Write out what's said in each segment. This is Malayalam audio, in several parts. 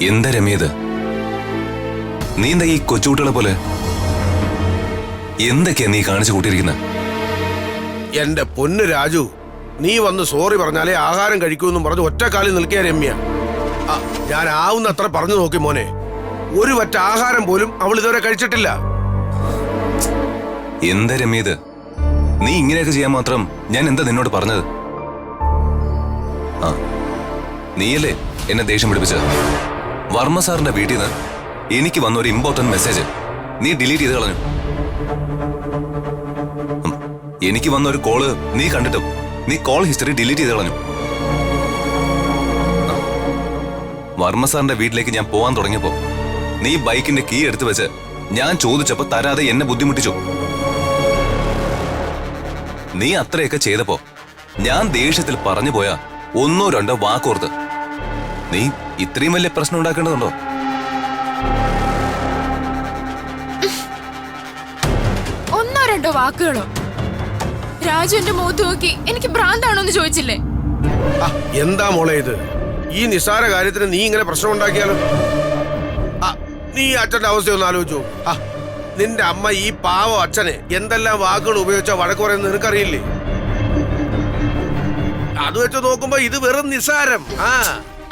എന്താ രമ്യത്? നീ എന്താ ഈ കൊച്ചുകുട്ടികളെ പോലെ എന്തൊക്കെയാ നീ കാണിച്ചു കൂട്ടിയിരിക്കുന്നത്? എന്റെ പൊന്നു രാജു, നീ വന്ന് സോറി പറഞ്ഞാലേ ആഹാരം കഴിക്കൂന്നും പറഞ്ഞ് ഒറ്റക്കാലിൽ നിൽക്കിയ രമ്യ. ഞാൻ ആവുന്നത്ര പറഞ്ഞു നോക്കി മോനെ, ഒരു വറ്റ ആഹാരം പോലും അവൾ ഇതുവരെ കഴിച്ചിട്ടില്ല. എന്താ രമ്യത്, നീ ഇങ്ങനെയൊക്കെ ചെയ്യാൻ മാത്രം ഞാൻ എന്താ നിന്നോട് പറഞ്ഞത്? നീയല്ലേ എന്നെ ദേഷ്യം പിടിപ്പിച്ചത്? വർമ്മ സാറിന്റെ വീട്ടിൽ നിന്ന് എനിക്ക് വന്ന ഒരു ഇമ്പോർട്ടന്റ് മെസ്സേജ് നീ ഡിലീറ്റ് ചെയ്ത് കളഞ്ഞു. എനിക്ക് വന്ന ഒരു കോള് നീ കണ്ടിട്ടും നീ കോൾ ഹിസ്റ്ററി ഡിലീറ്റ് ചെയ്ത് കളഞ്ഞു. വർമ്മ സാറിന്റെ വീട്ടിലേക്ക് ഞാൻ പോവാൻ തുടങ്ങിയപ്പോ നീ ബൈക്കിന്റെ കീ എടുത്തു വെച്ച് ഞാൻ ചോദിച്ചപ്പോ തരാതെ എന്നെ ബുദ്ധിമുട്ടിച്ചു. നീ അത്രയൊക്കെ ചെയ്തപ്പോ ഞാൻ ദേഷ്യത്തിൽ പറഞ്ഞു പോയാ ഒന്നോ രണ്ടോ വാക്കോർത്ത് നീ ഇത്രയും വലിയ പ്രശ്നം ഉണ്ടാക്കേണ്ടതുണ്ടോ? ഒന്നോ രണ്ടോ വാക്കുകളോ? രാജു എന്റെ മുഖത്ത് നോക്കി എനിക്ക് ഭ്രാന്താണോന്ന് ചോദിച്ചില്ലേ? എന്താ മോളെ ഇത്? ഈ നിസ്സാര കാര്യത്തിന് നീ ഇങ്ങനെ പ്രശ്നം ഉണ്ടാക്കിയാലോ? നീ അച്ഛന്റെ അവസ്ഥയൊന്ന് ആലോചിച്ചു. നിന്റെ അമ്മ ഈ പാവം അച്ഛനെ എന്തെല്ലാം വാക്കുകൾ ഉപയോഗിച്ചാ വഴക്ക് പറയുന്നത് നിനക്കറിയില്ലേ? അത് വെച്ച് നോക്കുമ്പോ ഇത് വെറും നിസ്സാരം.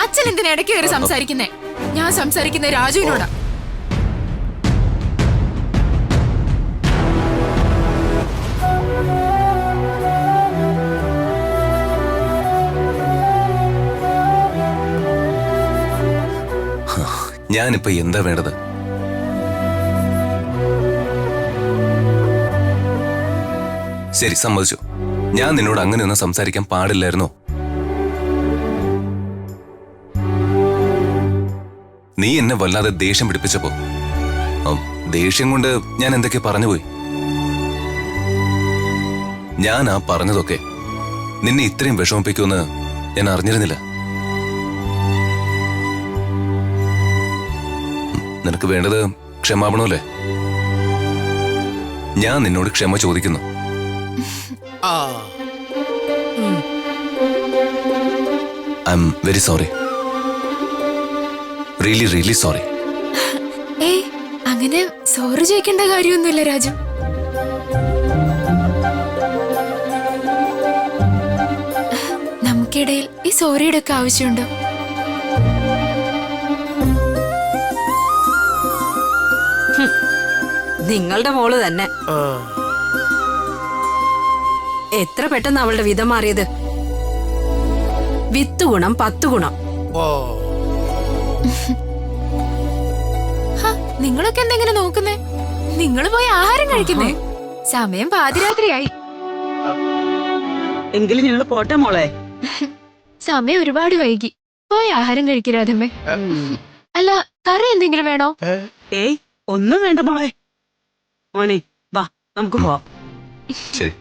അച്ഛൻ എന്തിനാ ഇടയ്ക്ക് കയറി സംസാരിക്കുന്നേ? ഞാൻ സംസാരിക്കുന്ന രാജുവിനോടാ. ഞാനിപ്പോ എന്താ വേണ്ടത്? ശരി, സമ്മതിച്ചു. ഞാൻ നിന്നോട് അങ്ങനെയൊന്നും സംസാരിക്കാൻ പാടില്ലായിരുന്നോ? നീ എന്നെ വല്ലാതെ ദേഷ്യം പിടിപ്പിച്ചപ്പോ ദേഷ്യം കൊണ്ട് ഞാൻ എന്തൊക്കെ പറഞ്ഞുപോയി. ഞാൻ ആ പറഞ്ഞതൊക്കെ നിന്നെ ഇത്രയും വിഷമിപ്പിക്കുമെന്ന് ഞാൻ അറിഞ്ഞിരുന്നില്ല. നിനക്ക് വേണ്ടത് ക്ഷമാപണമല്ലേ? ഞാൻ നിന്നോട് ക്ഷമ ചോദിക്കുന്നു. I am very sorry. Really really sorry. ഏയ്, അങ്ങനെ സോറി ചോദിക്കേണ്ട കാര്യമൊന്നുമില്ല രാജു. നമുക്കിടയിൽ ഈ സോറിയുടെ ഒക്കെ ആവശ്യമുണ്ടോ? നിങ്ങളുടെ മോള് തന്നെ എത്ര പെട്ടെന്ന് അവളുടെ വിധം മാറിയത്. 10 ഗുണം 10 ഗുണം. നിങ്ങളൊക്കെ എന്തെങ്ങനെ നോക്കുന്നേ? നിങ്ങൾ പോയി ആഹാരം കഴിക്കുന്നേ? സമയം പാതിരാത്രിയായി. എങ്കിലും ഞങ്ങൾ പോട്ടെ മോളെ. സമയം ഒരുപാട് വൈകി. പോയി ആഹാരം കഴിക്കരാതമ്മേ. അല്ല, കറി എന്തെങ്കിലും വേണോ? ഏയ്, ഒന്നും വേണ്ട മോളെ. മോനെ വാ, നമുക്ക് പോവാം. ശരി.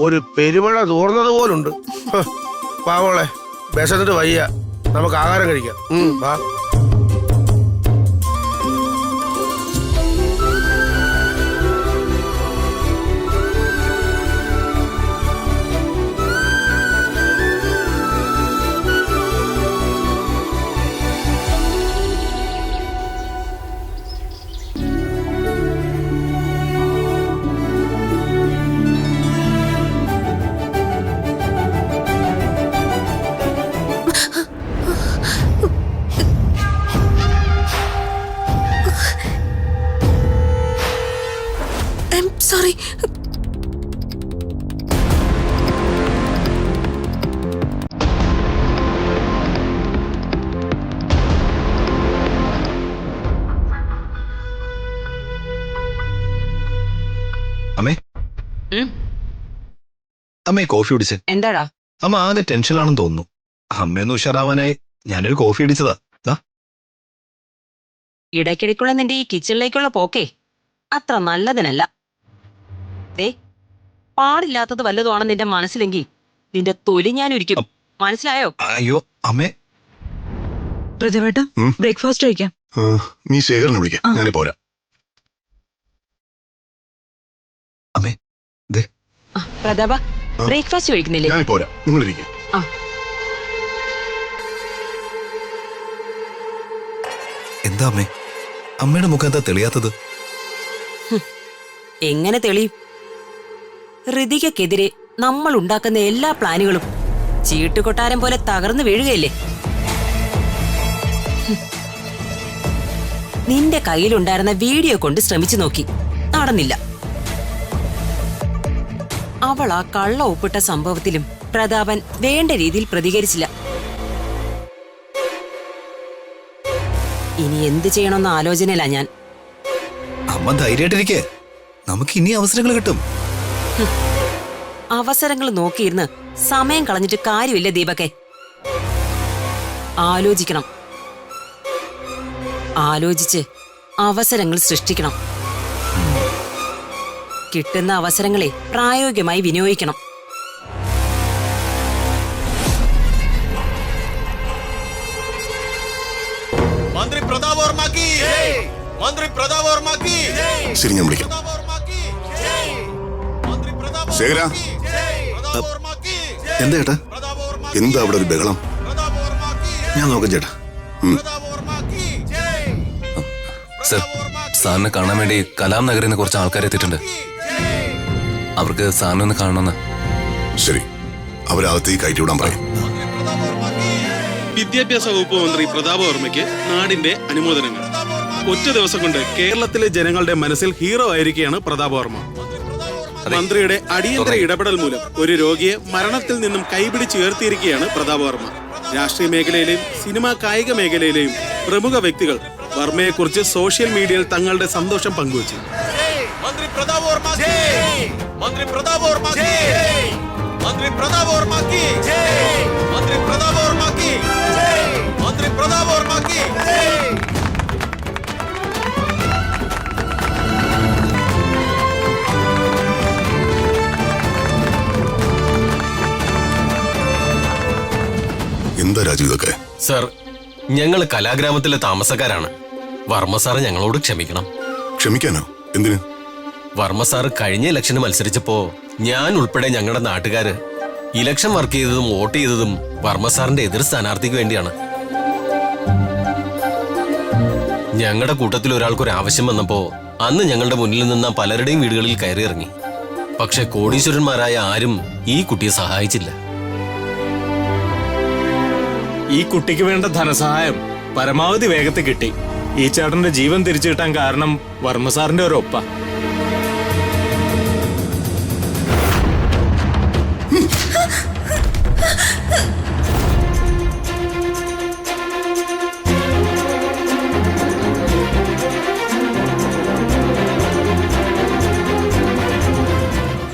ഒരു പെരുമഴ തോർന്നത് പോലുണ്ട്. പാവോളെ, വിശന്നിട്ട് വയ്യ, നമുക്ക് ആഹാരം കഴിക്കാം. വാ. സോറി. അമ്മേ, അമ്മേ കോഫി കുടിച്ച്. എന്താടാ? അമ്മ ആകെ ടെൻഷനാണെന്ന് തോന്നുന്നു. അമ്മയൊന്ന് ഉഷാറാവാനായി ഞാനൊരു കോഫി അടിച്ചതാ. ഇടയ്ക്കിടയ്ക്കുള്ള നിന്റെ ഈ കിച്ചണിലേക്കുള്ള പോക്കേ അത്ര നല്ലതിനല്ല. പാടില്ലാത്തത് വല്ലതുമാണ് നിന്റെ മനസ്സിലെങ്കിൽ നിന്റെ തൊലി ഞാൻ ഒരിക്കും. മനസ്സിലായോ? അയ്യോ അമ്മേ. പ്രതിവേട്ട, ബ്രേക്ക്ഫാസ്റ്റ് കഴിക്കാം. നീ ശേഖരനെ വിളിക്കാം, ഞാനേ പോരാ. അമ്മേ ദേ ആ, പ്രതാപ ബ്രേക്ക്ഫാസ്റ്റ് കഴിക്കുന്നില്ലേ? ഞാൻ പോരാ, നിങ്ങളിരിക്കും. ആ എന്താ അമ്മേ, അമ്മയുടെ മുഖം എന്താ തെളിയാത്തത്? എങ്ങനെ തെളിയും? ഋതികക്കെതിരെ നമ്മൾ ഉണ്ടാക്കുന്ന എല്ലാ പ്ലാനുകളും ചീട്ടുകൊട്ടാരം പോലെ തകർന്നു വീഴുകയല്ലേ? നിന്റെ കയ്യിലുണ്ടായിരുന്ന വീഡിയോ കൊണ്ട് ശ്രമിച്ചു നോക്കി, നടന്നില്ല. അവൾ ആ കള്ള ഒപ്പിട്ട സംഭവത്തിലും പ്രതാപൻ വേണ്ട രീതിയിൽ പ്രതികരിച്ചില്ല. ഇനി എന്ത് ചെയ്യണമെന്ന ആലോചനയില്ല ഞാൻ. അമ്മ ധൈര്യമായിട്ടിരിക്കേ, നമുക്ക് ഇനി അവസരങ്ങൾ കിട്ടും. അവസരങ്ങൾ നോക്കിയിരുന്ന് സമയം കളഞ്ഞിട്ട് കാര്യമില്ല ദീപക്കെ. ആലോചിക്കണം, ആലോചിച്ച് അവസരങ്ങൾ സൃഷ്ടിക്കണം. കിട്ടുന്ന അവസരങ്ങളെ പ്രായോഗികമായി വിനിയോഗിക്കണം. മന്ത്രി പ്രതാപ് വർമ്മക്ക് ജയ്, മന്ത്രി പ്രതാപ് വർമ്മക്ക് ജയ്, ശരി, ഞാൻ വിളിക്കാം. പ്രതാപ് വർമ്മക്ക് ജയ്, മന്ത്രി പ്രതാപ് ശേഖരാ. വർമ്മക്ക് ജയ്, പ്രതാപ് വർമ്മക്ക് ജയ്, എന്താ ചേട്ടാ, പ്രതാപ് വർമ്മക്ക് എന്താ അവിടെ ഒരു ബഹളം? പ്രതാപ് വർമ്മക്ക് ഞാൻ നോക്കാം ചേട്ടാ. പ്രതാപ് വർമ്മക്ക് ജയ്, സർ, സാറിനെ കാണാൻ വേണ്ടി കലാം നഗറിൽ നിന്ന് കുറച്ച് ആൾക്കാർ എത്തിയിട്ടുണ്ട്. അവർക്ക് സാറിനെ ഒന്ന് കാണണമെന്ന്. ശരി, അവരകത്തേക്ക് കയറ്റി വിടാൻ പറയും. പ്രതാപ് വർമ്മക്ക് വിദ്യാഭ്യാസ വകുപ്പ് മന്ത്രി പ്രതാപ വർമ്മയ്ക്ക് നാടിന്റെ അനുമോദനങ്ങൾ. ഒറ്റ ദിവസം കൊണ്ട് കേരളത്തിലെ ജനങ്ങളുടെ മനസ്സിൽ ഹീറോ ആയിരിക്കുകയാണ് പ്രതാപ വർമ്മ. മന്ത്രിയുടെ അടിയന്തര ഇടപെടൽ മൂലം ഒരു രോഗിയെ മരണത്തിൽ നിന്നും കൈപിടിച്ചുയർത്തിയിരിക്കുകയാണ് പ്രതാപ വർമ്മ. രാഷ്ട്രീയ മേഖലയിലെയും സിനിമാ കായിക മേഖലയിലെയും പ്രമുഖ വ്യക്തികൾ വർമ്മയെക്കുറിച്ച് സോഷ്യൽ മീഡിയയിൽ തങ്ങളുടെ സന്തോഷം പങ്കുവച്ചു. മന്ത്രി പ്രതാപ് വർമ്മക്ക് ജയ്, മന്ത്രി പ്രതാപ് വർമ്മക്ക് ജയ്, മന്ത്രി പ്രതാപ് വർമ്മക്ക് ജയ്, മന്ത്രി പ്രതാപ് വർമ്മക്ക് ജയ്, മന്ത്രി പ്രതാപ് വർമ്മക്ക് ജയ്. എന്താ രാജു ഇതൊക്കെ? സർ, ഞങ്ങൾ കലാഗ്രാമത്തിലെ താമസക്കാരാണ്. വർമ്മ സാറ് ഞങ്ങളോട് ക്ഷമിക്കണം. ക്ഷമിക്കാനോ? എന്തിന്? വർമ്മ സാറ് കഴിഞ്ഞ ഇലക്ഷന് മത്സരിച്ചപ്പോ ഞാൻ ഉൾപ്പെടെ ഞങ്ങളുടെ നാട്ടുകാര് ഇലക്ഷൻ വർക്ക് ചെയ്തതും വോട്ട് ചെയ്തതും വർമ്മ സാറിന്റെ എതിർ സ്ഥാനാർത്ഥിക്ക് വേണ്ടിയാണ്. ഞങ്ങളുടെ കൂട്ടത്തിൽ ഒരാൾക്കൊരു ആവശ്യം വന്നപ്പോ അന്ന് ഞങ്ങളുടെ മുന്നിൽ നിന്ന പലരുടെയും വീടുകളിൽ കയറി ഇറങ്ങി. പക്ഷെ കോടീശ്വരന്മാരായ ആരും ഈ കുട്ടിയെ സഹായിച്ചില്ല. ഈ കുട്ടിക്ക് വേണ്ട ധനസഹായം പരമാവധി വേഗത്തിൽ കിട്ടി. ഈ ചേട്ടന്റെ ജീവൻ തിരിച്ചു കിട്ടാൻ കാരണം വർമ്മ സാറിന്റെ ഒരു ഒപ്പ.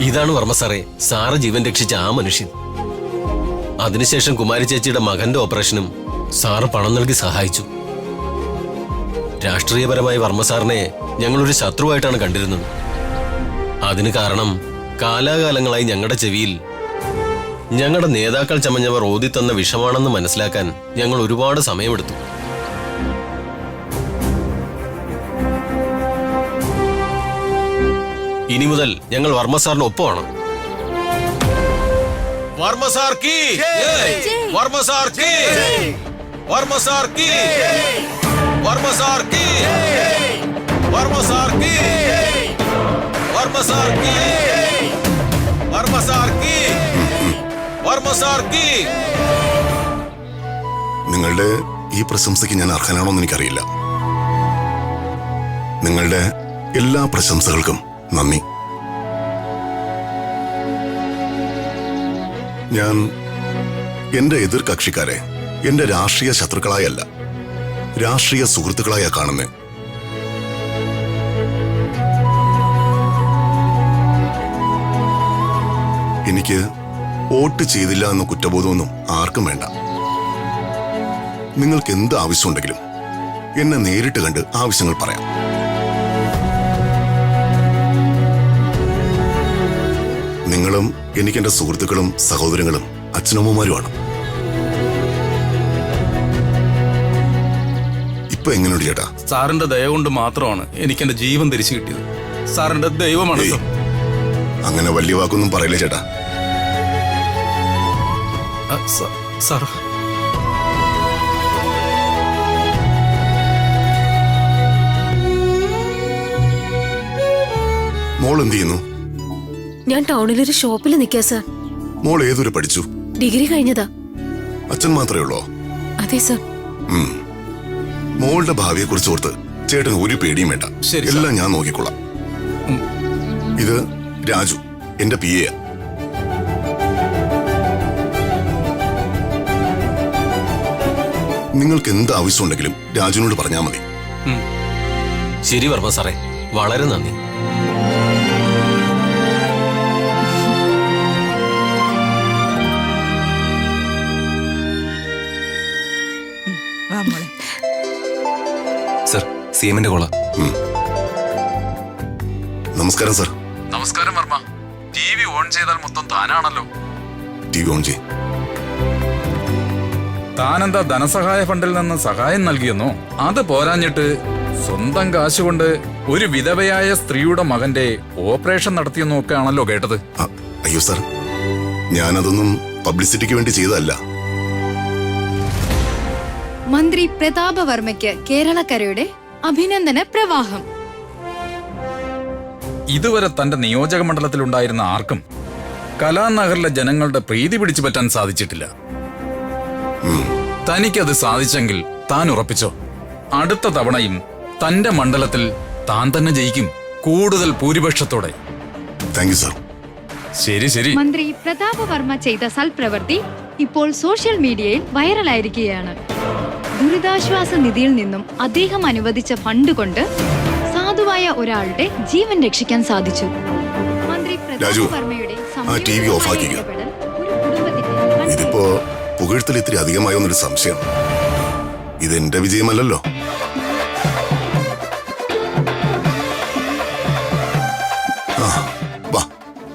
ഇതാണ് വർമ്മ സാറേ, സാറ് ജീവൻ രക്ഷിച്ച ആ മനുഷ്യൻ. അതിനുശേഷം കുമാരി ചേച്ചിയുടെ മകന്റെ ഓപ്പറേഷനും സാറ് പണം നൽകി സഹായിച്ചു. രാഷ്ട്രീയപരമായി വർമ്മ സാറിനെ ഞങ്ങളൊരു ശത്രുവായിട്ടാണ് കണ്ടിരുന്നത്. അതിന് കാരണം കാലാകാലങ്ങളായി ഞങ്ങളുടെ ചെവിയിൽ ഞങ്ങളുടെ നേതാക്കൾ ചമഞ്ഞവർ ഓതിത്തന്ന വിഷമാണെന്ന് മനസ്സിലാക്കാൻ ഞങ്ങൾ ഒരുപാട് സമയമെടുത്തു. ഇനി മുതൽ ഞങ്ങൾ വർമ്മ സാറിന് ഒപ്പമാണ്. വർമ്മ സാർ की जय, वर्मा सार की जय, वर्मा सार की जय, वर्मा सार की जय, वर्मा सार की जय, वर्मा सार की जय, वर्मा सार की, वर्मा सार की. നിങ്ങളുടെ ഈ പ്രശംസയ്ക്ക് ഞാൻ അർഹനാണോ എന്ന് എനിക്കറിയില്ല. നിങ്ങളുടെ എല്ലാ പ്രശംസകൾക്കും നന്ദി. ഞാൻ എന്റെ എതിർ കക്ഷിക്കാരെ എന്റെ രാഷ്ട്രീയ ശത്രുക്കളായല്ല, രാഷ്ട്രീയ സുഹൃത്തുക്കളായാ കാണുന്നേ. എനിക്ക് വോട്ട് ചെയ്തില്ല എന്ന കുറ്റബോധമൊന്നും ആർക്കും വേണ്ട. നിങ്ങൾക്ക് എന്ത് ആവശ്യമുണ്ടെങ്കിലും എന്നെ നേരിട്ട് കണ്ട് ആവശ്യങ്ങൾ പറയാം. നിങ്ങളും എനിക്കെന്റെ സുഹൃത്തുക്കളും സഹോദരങ്ങളും അച്ഛനമ്മമാരുമാണ്. ഇപ്പൊ എങ്ങനെയുണ്ട് ചേട്ടാ? സാറിന്റെ ദയ കൊണ്ട് മാത്രമാണ് എനിക്ക് എന്റെ ജീവൻ തിരിച്ചു കിട്ടിയത്. സാറിന്റെ ദൈവമാണ്. ഏയ്, അങ്ങനെ വലിയ വാക്കൊന്നും പറയില്ല ചേട്ടാ. സാർ മോൾ എന്ത് ചെയ്യുന്നു? ഞാൻ ടൗണിലൊരു ഷോപ്പിൽ നിൽക്കാ സാർ. മോൾ ഏതൊരു പഠിച്ചു? ഡിഗ്രി കഴിഞ്ഞതാ. അച്ഛൻ മാത്രമേ ഉള്ളോ? അതെ സാർ. മോളുടെ ഭാവിയെ കുറിച്ച് ഓർത്ത് ചേട്ടന് ഒരു പേടിയും വേണ്ട. ശരി, എല്ലാം ഞാൻ നോക്കിക്കൊള്ളാം. ഇത് രാജു, എന്റെ PA. നിങ്ങൾക്ക് എന്ത് ആവശ്യമുണ്ടെങ്കിലും രാജുവിനോട് പറഞ്ഞാൽ മതി. ശരി വർമ്മ സാറേ, വളരെ നന്ദി. സർ, സിഎമ്മിന്റെ കോള. നമസ്കാരം സർ. നമസ്കാരം വർമ്മ. TV ഓൺ ചെയ്താൽ മൊത്തം താനാണല്ലോ. TV ഓൺ ചെയ്. താനെന്താ ധനസഹായ ഫണ്ടിൽ നിന്ന് സഹായം നൽകിയെന്നോ? അത് പോരാഞ്ഞിട്ട് സ്വന്തം കാശുകൊണ്ട് ഒരു വിധവയായ സ്ത്രീയുടെ മകന്റെ ഓപ്പറേഷൻ നടത്തിയെന്നോ ഒക്കെ ആണല്ലോ കേട്ടത്. അയ്യോ സർ, ഞാനതൊന്നും പബ്ലിസിറ്റിക്ക് വേണ്ടി ചെയ്തതല്ല. മന്ത്രി പ്രതാപവർമ്മയ്ക്ക് കേരളക്കരയുടെ അഭിനന്ദന പ്രവാഹം. ഇതുവരെ തന്റെ നിയോജക മണ്ഡലത്തിലുണ്ടായിരുന്ന ആർക്കും കലാനഗറിലെ ജനങ്ങളുടെ പ്രീതി പിടിച്ചു പറ്റാൻ സാധിച്ചിട്ടില്ല. തനിക്കത് സാധിച്ചെങ്കിൽ താൻ ഉറപ്പിച്ചോ, അടുത്ത തവണയും തന്റെ മണ്ഡലത്തിൽ താൻ തന്നെ ജയിക്കും, കൂടുതൽ ഭൂരിപക്ഷത്തോടെ. Thank you sir. ശരി ശരി. മന്ത്രി പ്രതാപവർമ്മ ചെയ്ത സൽപ്രവൃത്തി ഇപ്പോൾ സോഷ്യൽ മീഡിയയിൽ വൈറലായിരിക്കുകയാണ്. ദുരിതാശ്വാസ നിധിയിൽ നിന്നും അദ്ദേഹം അനുവദിച്ച ഫണ്ട് കൊണ്ട് സാധുവായ ഒരാളുടെ ജീവൻ രക്ഷിക്കാൻ സാധിച്ചു. മന്ത്രി പ്രതാപവർമ്മയുടെ TV ഓഫ് ആക്കിക്കോ. ഇതിപ്പോ പുകഴ്ത്തൽ ഇത്തിരി അധികമായോന്നൊരു സംശയം. ഇതെന്റെ വിജയമല്ലല്ലോ. വാ,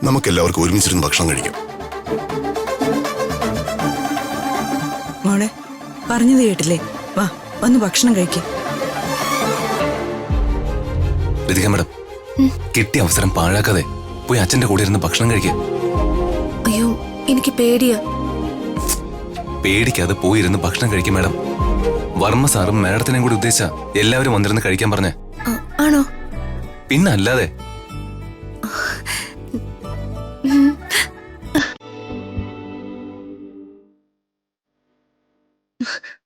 നമുക്കെല്ലാവർക്കും ഒരുമിച്ചിരുന്ന് ഭക്ഷണം കഴിക്കാം. മോളെ പറഞ്ഞത് കേട്ടില്ലേ? വാ, വന്ന് ഭക്ഷണം കഴിക്കും. ലതിക മാഡം, കിട്ടിയ അവസരം പാഴാക്കാതെ പോയി അച്ഛന്റെ കൂടെ ഇരുന്ന് ഭക്ഷണം കഴിക്കുക. അയ്യോ, എനിക്ക് പേടിയാ. പേടിക്കാതെ പോയിരുന്ന് ഭക്ഷണം കഴിക്കും മാഡം. വർമ്മ സാറും മാഡത്തിനെയും കൂടി ഉദ്ദേശിച്ച എല്ലാവരും വന്നിരുന്ന് കഴിക്കാൻ പറഞ്ഞേ. ആണോ? പിന്നെ അല്ലാതെ.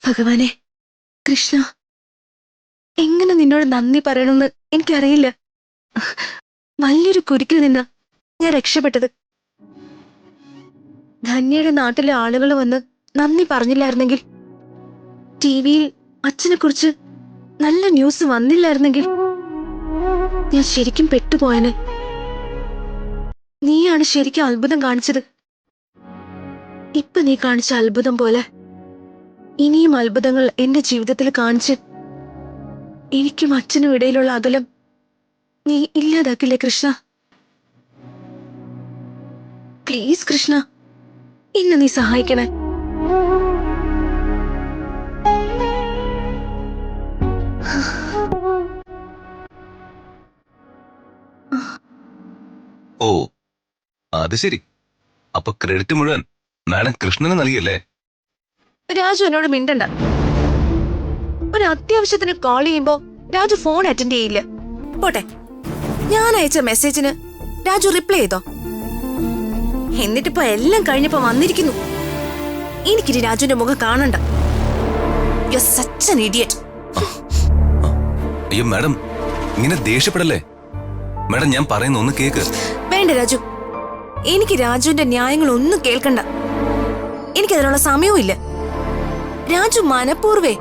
ഭഗവാനെ, കൃഷ്ണ, എങ്ങനെ നിന്നോട് നന്ദി പറയണമെന്ന് എനിക്കറിയില്ല. വലിയൊരു കുരുക്കിൽ നിന്ന് ഞാൻ രക്ഷപ്പെട്ടത്. ധന്യയുടെ നാട്ടിലെ ആളുകൾ വന്ന് നന്ദി പറഞ്ഞില്ലായിരുന്നെങ്കിൽ, ടിവിയിൽ അച്ഛനെ കുറിച്ച് നല്ല ന്യൂസ് വന്നില്ലായിരുന്നെങ്കിൽ ഞാൻ ശരിക്കും പെട്ടുപോയനെ. നീയാണ് ശരിക്കും അത്ഭുതം കാണിച്ചത്. ഇപ്പൊ നീ കാണിച്ച അത്ഭുതം പോലെ ഇനിയും അത്ഭുതങ്ങൾ എന്റെ ജീവിതത്തിൽ കാണിച്ച് എനിക്കും അച്ഛനും ഇടയിലുള്ള അകലം നീ ഇല്ലാതാക്കില്ലേ കൃഷ്ണ? പ്ലീസ് കൃഷ്ണ, ഇന്ന് നീ സഹായിക്കണേ. ഓ, അത് ശരി. അപ്പൊ ക്രെഡിറ്റ് മുഴുവൻ മാഡം കൃഷ്ണന് നൽകിയല്ലേ? രാജു എന്നോട് മിണ്ടണ്ട. ഒരു അത്യാവശ്യത്തിന് കോൾ ചെയ്യുമ്പോ രാജു ഫോൺ അറ്റൻഡ് ചെയ്യില്ല. പോട്ടെ, ഞാൻ അയച്ച മെസ്സേജിന് രാജു റിപ്ലൈ ചെയ്തോ? എന്നിട്ടിപ്പോ എല്ലാം കഴിഞ്ഞപ്പോ വന്നിരിക്കുന്നു. എനിക്കിനി രാജുവിന്റെ മുഖം കാണണ്ട. You are such an idiot. അയ്യോ മാഡം, ഇങ്ങനെ ദേഷ്യപ്പെടല്ലേ. മാഡം, ഞാൻ പറയുന്ന ഒന്ന് കേക്ക്. വേണ്ട രാജു, എനിക്ക് രാജുവിന്റെ ന്യായങ്ങൾ ഒന്നും കേൾക്കണ്ട. എനിക്കതിനുള്ള സമയവും ഇല്ല. രാജു മനഃപൂർവ്വേ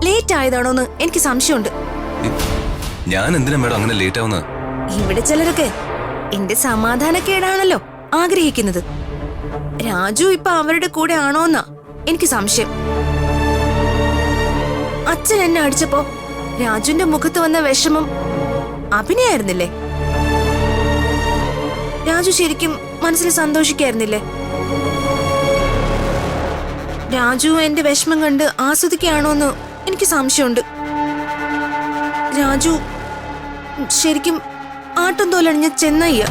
ലേറ്റ് ആയതാണോന്ന് എനിക്ക് സംശയമുണ്ട്. ഞാൻ എന്തിനാ മാഡം അങ്ങനെ ലേറ്റ് ആവുന്നത്? ഇവിടെ ചിലരൊക്കെ എന്റെ സമാധാനക്കേടാണല്ലോ ആഗ്രഹിക്കുന്നത്. രാജു ഇപ്പൊ അവരുടെ കൂടെ ആണോന്നാ എനിക്ക് സംശയം. അച്ഛൻ എന്നെ അടിച്ചപ്പോ രാജുവിന്റെ മുഖത്ത് വന്ന വിഷമം അഭിനയായിരുന്നില്ലേ? രാജു ശരിക്കും മനസ്സിൽ സന്തോഷിക്കായിരുന്നില്ലേ? രാജു എന്റെ വിഷമം കണ്ട് ആസ്വദിക്കുകയാണോന്ന് എനിക്ക് സംശയമുണ്ട്. രാജു ശരിക്കും ആട്ടം തോലണിഞ്ഞ ചെന്നയ്യ.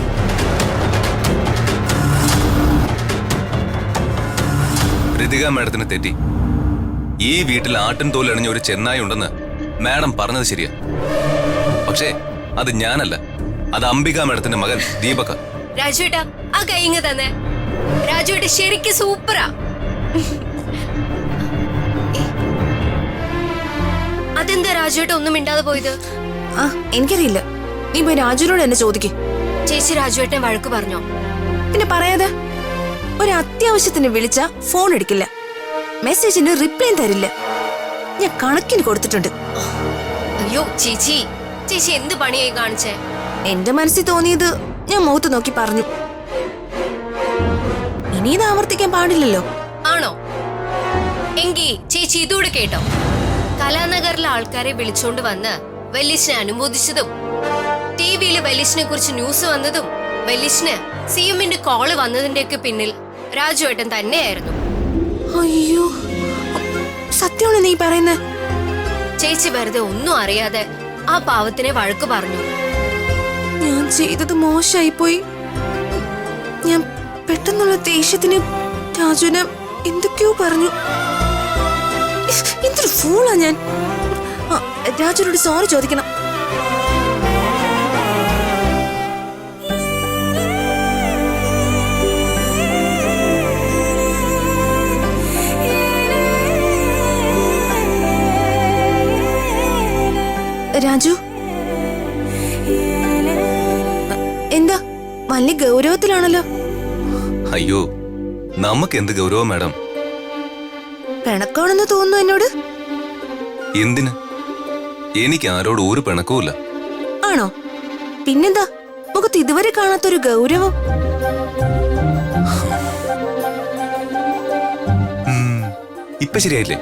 ഋതിക മാഡത്തിന് തെറ്റി. ഈ വീട്ടിൽ ആട്ടിൻ തോലണിഞ്ഞ ഒരു ചെന്നായി ഉണ്ടെന്ന് മാഡം പറഞ്ഞത് ശരിയാ. പക്ഷേ അത് ഞാനല്ല, അത് അംബിക മാഡത്തിന്റെ മകൻ ദീപക. രാജുവേട്ടാ ആ കൈങ്ങ തന്നെ. രാജുവേട്ട ശരിക്കും സൂപ്പറാ. അതെന്താ രാജുവേട്ട ഒന്നും മിണ്ടാതെ പോയത്? ആ എനിക്കറിയില്ല. നീ പോയി രാജുവിനോട് എന്നെ ചോദിക്കും. ചേച്ചി രാജുവേട്ടനെ വഴക്ക് പറഞ്ഞോ? പിന്നെ പറയാതെ. ഒരു അത്യാവശ്യത്തിന് വിളിച്ച ഫോൺ എടുക്കില്ല, മെസ്സേജിന് റിപ്ലൈ തരില്ല. ഞാൻ കണക്കിന് കൊടുത്തിട്ടുണ്ട്. അയ്യോ ചേച്ചി, ചേച്ചി എന്ത് പണിയായി കാണിച്ചേ? എന്റെ മനസ്സിൽ തോന്നിയത് ഞാൻ മുഖത്ത് നോക്കി പറഞ്ഞു. ഇനി ഇത് ആവർത്തിക്കാൻ പാടില്ലല്ലോ. ആണോ? എങ്കി ചേച്ചി ഇതൂടെ കേട്ടോ. കലാനഗറിലെ ആൾക്കാരെ വിളിച്ചോണ്ട് വന്ന് വല്യച്ഛനെ അനുമോദിച്ചതും, ടിവിയില് വല്യച്ഛനെ കുറിച്ച് ന്യൂസ് വന്നതും, വല്യച്ഛന് സിഎമ്മിന്റെ കോള് വന്നതിന്റെയൊക്കെ പിന്നിൽ രാജുവേട്ടൻ തന്നെയായിരുന്നു. അയ്യോ, സത്യമാണ് നീ പറയുന്നേ? ചേച്ചി വെറുതെ ഒന്നും അറിയാതെ ആ പാവത്തിനെ വഴക്ക് പറഞ്ഞു. ഞാൻ ചെയ്തത് മോശമായി പോയി. ഞാൻ പെട്ടെന്നുള്ള ദേഷ്യത്തിന് രാജുവിനെ എന്തൊക്കെയോ പറഞ്ഞു. എന്തൊരു ഫൂളാ ഞാൻ. രാജുവിനോട് സോറി ചോദിക്കണം. രാജു, എന്താ വലിയ ഗൗരവത്തിലാണല്ലോ? അയ്യോ, നമുക്ക് എന്ത് ഗൗരവം മാഡം. പിണക്കാണെന്ന് തോന്നുന്നു എന്നോട്. എന്തിന്? എനിക്ക് ആരോട് ഒരു പിണക്കവുമില്ല. ആണോ? പിന്നെന്താ മുഖത്ത് ഇതുവരെ കാണാത്തൊരു ഗൗരവം? ഇപ്പൊ ശരിയായില്ലേ?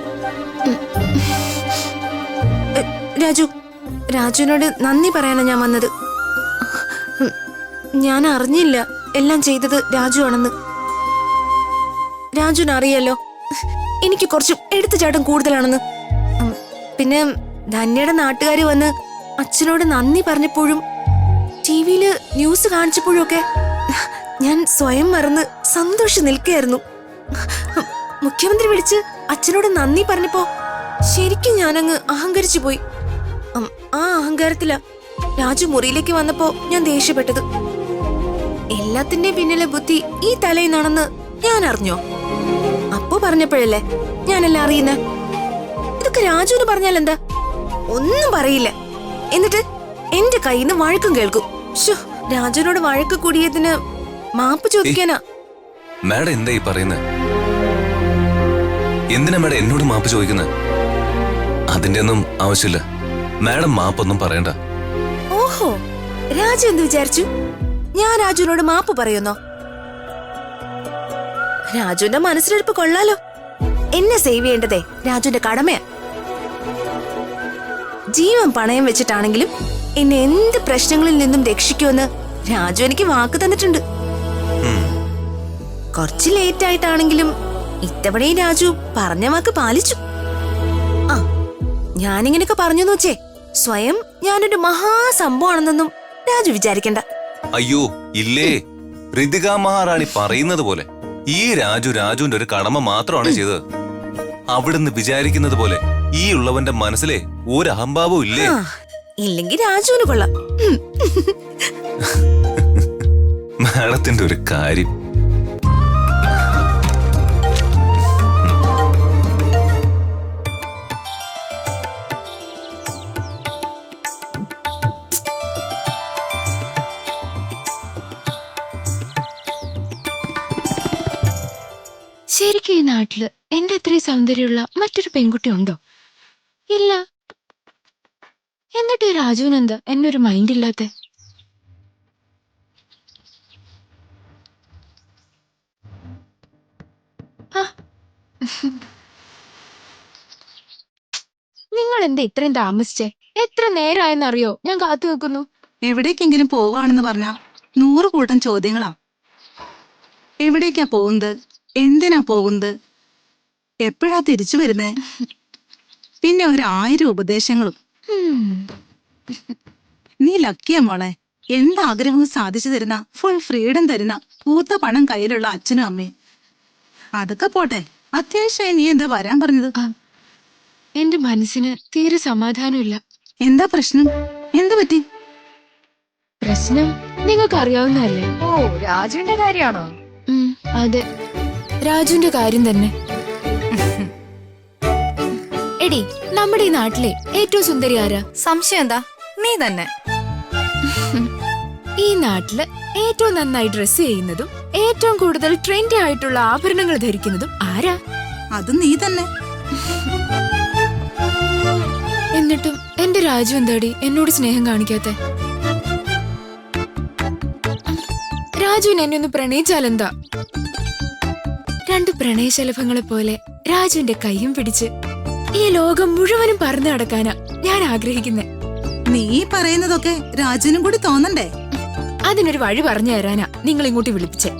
രാജു, രാജുവിനോട് നന്ദി പറയാനാ ഞാൻ വന്നത്. ഞാൻ അറിഞ്ഞില്ല എല്ലാം ചെയ്തത് രാജു ആണെന്ന്. രാജുവിന് അറിയാലോ എനിക്ക് കുറച്ച് എടുത്തുചാട്ടം കൂടുതലാണെന്ന്. പിന്നെ ധന്യയുടെ നാട്ടുകാര് വന്ന് അച്ഛനോട് നന്ദി പറഞ്ഞപ്പോഴും ടിവിയില് ന്യൂസ് കാണിച്ചപ്പോഴും ഒക്കെ ഞാൻ സ്വയം മറന്ന് സന്തോഷം നിൽക്കുകയായിരുന്നു. മുഖ്യമന്ത്രി വിളിച്ച് അച്ഛനോട് നന്ദി പറഞ്ഞപ്പോ ശരിക്കും ഞാനങ്ങ് അഹങ്കരിച്ചു പോയി. ആ അഹങ്കാരത്തിലാ രാജു മുറിയിലേക്ക് വന്നപ്പോ ഞാൻ ദേഷ്യപ്പെട്ടത്. എല്ലാത്തിന്റെ പിന്നിലെ ബുദ്ധി ഈ തലയിന്നാണെന്ന് ഞാൻ അറിഞ്ഞോ? അപ്പോ പറഞ്ഞപ്പോഴല്ലേ ഞാനെല്ലാം അറിയുന്ന. ഇതൊക്കെ രാജുവിന് പറഞ്ഞാൽ എന്താ? ഒന്നും പറയില്ല. എന്നിട്ട് എന്റെ കയ്യിൽ നിന്ന് വഴക്കും കേൾക്കും. രാജുവിനോട് വഴക്ക് കൂടിയതിന് മാപ്പ് ചോദിക്കാനാ. മാഡം എന്താ ഈ പറയുന്നത്? എന്തിനാ മാഡം എന്നോട് മാപ്പ് ചോദിക്കുന്നത്? അതിന്റെ ഒന്നും ആവശ്യമില്ല. മാഡം മാപ്പൊന്നും പറയണ്ട. ഓഹോ, രാജു എന്ത് വിചാരിച്ചു? ഞാൻ രാജുവിനോട് മാപ്പ് പറയുന്നോ? രാജുവിന്റെ മനസ്സിലെടുപ്പ് കൊള്ളാലോ. എന്നെ സേവ് ചെയ്യേണ്ടതേ രാജുവിന്റെ കടമയാ. ജീവൻ പണയം വെച്ചിട്ടാണെങ്കിലും എന്നെ എന്ത് പ്രശ്നങ്ങളിൽ നിന്നും രക്ഷിക്കുമെന്ന് രാജു എനിക്ക് വാക്ക് തന്നിട്ടുണ്ട്. കുറച്ച് ലേറ്റ് ആയിട്ടാണെങ്കിലും ഇത്തവണയും രാജു പറഞ്ഞ വാക്ക് പാലിച്ചു. ആ, ഞാനിങ്ങനെയൊക്കെ പറഞ്ഞു വെച്ചേ സ്വയം ഞാനൊരു മഹാസംഭവമാണെന്നൊന്നും രാജു വിചാരിക്കണ്ട. അയ്യോ ഇല്ലേ, ഋതിക മഹാറാണി പറയുന്നത് പോലെ ഈ രാജുവിന്റെ ഒരു കടമ മാത്രമാണ് ചെയ്തത്. അവിടുന്ന് വിചാരിക്കുന്നത് പോലെ ഈ ഉള്ളവന്റെ മനസ്സിലെ ഒരു അഹംഭാവവും ഇല്ലേ? ഇല്ലെങ്കിൽ രാജുവിന് കൊള്ളാം. മാഡത്തിന്റെ ഒരു കാര്യം. ശരിക്കും ഈ നാട്ടില് എന്റെ അത്രയും സൗന്ദര്യമുള്ള മറ്റൊരു പെൺകുട്ടി ഉണ്ടോ? ഇല്ല. എന്നിട്ട് രാജുവിനെന്താ എന്നൊരു മൈൻഡ് ഇല്ലാത്ത? നിങ്ങൾ എന്താ ഇത്രയും താമസിച്ചേ? എത്ര നേരമായെന്നറിയോ ഞാൻ കാത്തു നിൽക്കുന്നു. എവിടേക്കെങ്കിലും പോവാണെന്ന് പറഞ്ഞാ 100 കൂട്ടം ചോദ്യങ്ങളാ. എവിടേക്കാ പോകുന്നത്? എന്തിനാ പോകുന്നത്? എപ്പോഴാ തിരിച്ചു വരുന്നേ? പിന്നെ 1000 ഉപദേശങ്ങളും. നീ ലക്കിയ മോളെ. എന്താഗ്രഹവും സാധിച്ചു തരുന്ന, ഫുൾ ഫ്രീഡം തരുന്ന, പൂത്ത പണം കയ്യിലുള്ള അച്ഛനും അമ്മയും. അതൊക്കെ പോട്ടെ, അത്യാവശ്യമായി നീ എന്താ വരാൻ പറഞ്ഞത്? എന്റെ മനസ്സിന് തീരെ സമാധാനമില്ല. എന്താ പ്രശ്നം? എന്ത് പറ്റി? പ്രശ്നം നിങ്ങൾക്ക് അറിയാവുന്നതല്ലേ? ഓ, രാജുവിന്റെ കാര്യമാണോ? അതെ, രാജുവിന്റെ കാര്യം തന്നെ. എടി, നമ്മുടെ ഈ നാട്ടിലെ ഏറ്റവും സുന്ദരി ആരാ? സംശയം എന്താ? നീ തന്നെ. ഈ നാട്ടില് ഏറ്റവും നന്നായി ഡ്രസ് ചെയ്യുന്നതും ഏറ്റവും കൂടുതൽ ട്രെൻഡി ആയിട്ടുള്ള ആഭരണങ്ങൾ ധരിക്കുന്നതും ആരാ? അത് നീ തന്നെ. എന്നിട്ടും എന്റെ രാജു എന്താടി എന്നോട് സ്നേഹം കാണിക്കാത്തെ? രാജുവിന് എന്നെ ഒന്ന് പ്രണയിച്ചാലെന്താ? രണ്ട് പ്രണയശലഭങ്ങളെ പോലെ രാജുവിന്റെ കൈയും പിടിച്ച് ഈ ലോകം മുഴുവനും പറന്നു നടക്കാനാ ഞാൻ ആഗ്രഹിക്കുന്നെ. നീ പറയുന്നതൊക്കെ രാജുവിനും കൂടി തോന്നണ്ടേ? അതിനൊരു വഴി പറഞ്ഞു തരാനാ നിങ്ങൾ ഇങ്ങോട്ട് വിളിപ്പിച്ചേ.